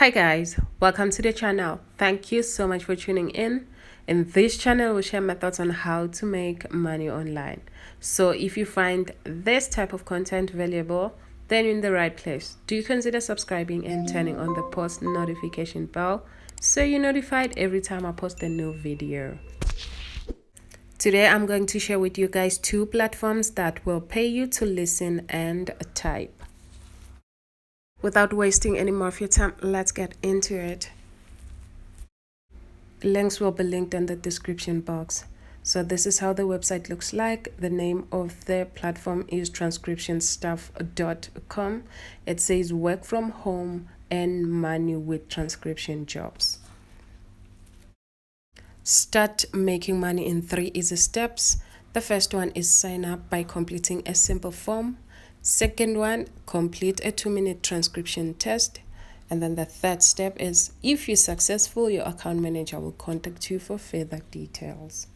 Hi guys, welcome to the channel. Thank you so much for tuning in. In this channel, we'll share my thoughts on how to make money online. So if you find this type of content valuable, then you're in the right place. Do consider subscribing and turning on the post notification bell so you're notified every time I post a new video. Today, I'm going to share with you guys two platforms that will pay you to listen and type. Without wasting any more of your time, let's get into it. Links will be linked in the description box. So this is how the website looks like. The name of the platform is transcriptionstuff.com. It says work from home and money with transcription jobs. Start making money in 3 easy steps. The first one is sign up by completing a simple form. Second one, complete a 2-minute transcription test. And then the third step is if you're successful, your account manager will contact you for further details.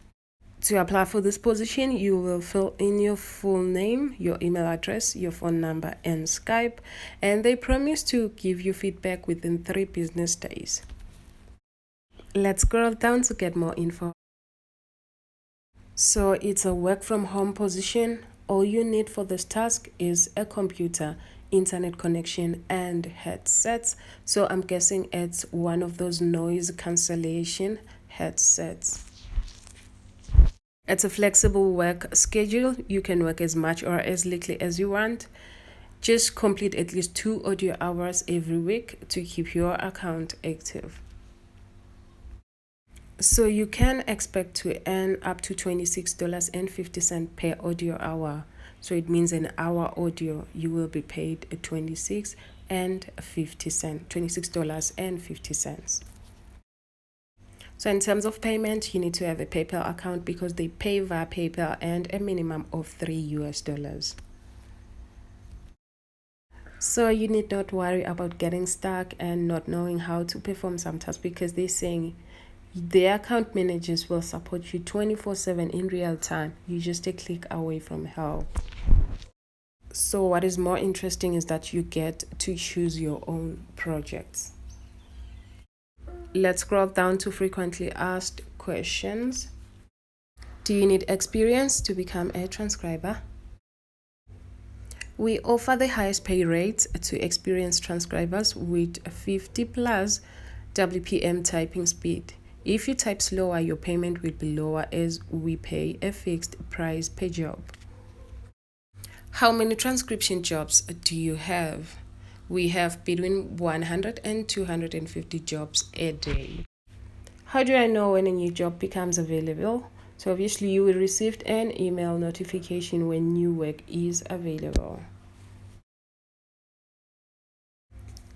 To apply for this position, you will fill in your full name, your email address, your phone number, and Skype. And they promise to give you feedback within 3 business days. Let's scroll down to get more info. So it's a work from home position. All you need for this task is a computer, internet connection, and headsets. So I'm guessing it's one of those noise cancellation headsets. It's a flexible work schedule. You can work as much or as little as you want. Just complete at least 2 audio hours every week to keep your account active. So you can expect to earn up to $26.50 per audio hour. So it means an hour audio, you will be paid $26.50. So in terms of payment, you need to have a PayPal account because they pay via PayPal and a minimum of $3. So you need not worry about getting stuck and not knowing how to perform some tasks because they're saying the account managers will support you 24/7 in real time. You just a click away from help. So what is more interesting is that you get to choose your own projects. Let's scroll down to frequently asked questions. Do you need experience to become a transcriber? We offer the highest pay rates to experienced transcribers with 50 plus WPM typing speed. If you type slower, your payment will be lower as we pay a fixed price per job. How many transcription jobs do you have? We have between 100 and 250 jobs a day. How do I know when a new job becomes available? So obviously you will receive an email notification when new work is available.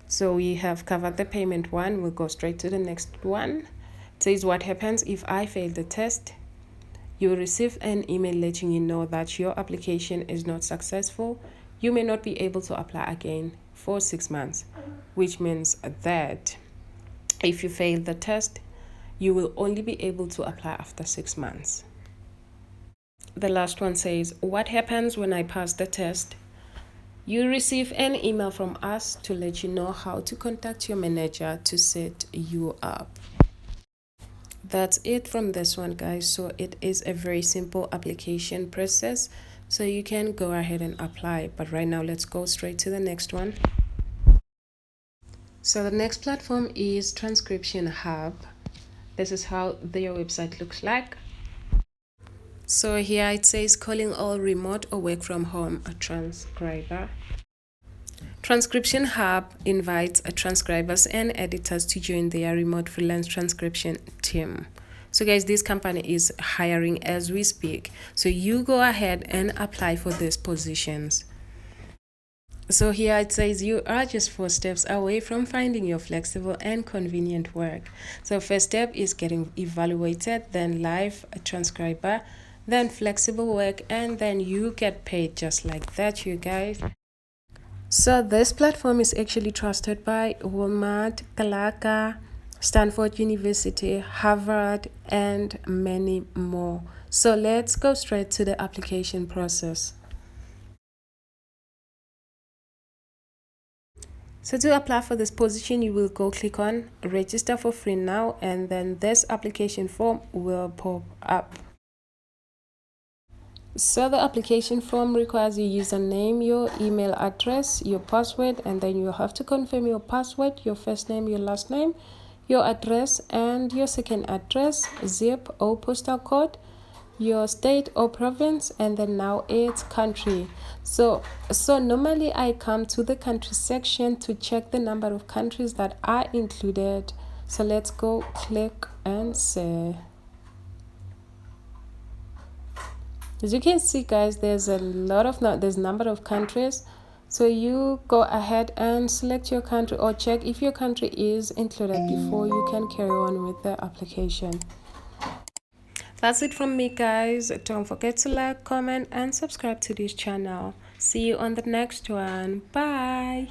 So we have covered the payment one. We'll go straight to the next one. It says what happens if I fail the test. You will receive an email letting you know that your application is not successful. You may not be able to apply again for 6 months, which means that if you fail the test, you will only be able to apply after 6 months. The last one says, what happens when I pass the test? You receive an email from us to let you know how to contact your manager to set you up. That's it from this one, guys. So it is a very simple application process, so you can go ahead and apply. But right now, let's go straight to the next one. So the next platform is Transcription Hub. This is how their website looks like. So here it says calling all remote or work from home a transcriber. Transcription Hub invites transcribers and editors to join their remote freelance transcription team. So guys, this company is hiring as we speak. So you go ahead and apply for these positions. So here it says you are just 4 steps away from finding your flexible and convenient work. So first step is getting evaluated, then live transcriber, then flexible work, and then you get paid just like that, you guys. So this platform is actually trusted by Walmart, Kalaka, Stanford University, Harvard, and many more. So let's go straight to the application process. So to apply for this position, you will go click on register for free now, and then this application form will pop up. So the application form requires your username, your email address, your password, and then you have to confirm your password, your first name, your last name, your address, and your second address, zip or postal code, your state or province, and then now it's country. So normally I come to the country section to check the number of countries that are included. So let's go click and say. As you can see, guys, there's a number of countries. So you go ahead and select your country, or check if your country is included before you can carry on with the application. That's it from me, guys. Don't forget to like, comment, and subscribe to this channel. See you on the next one. Bye.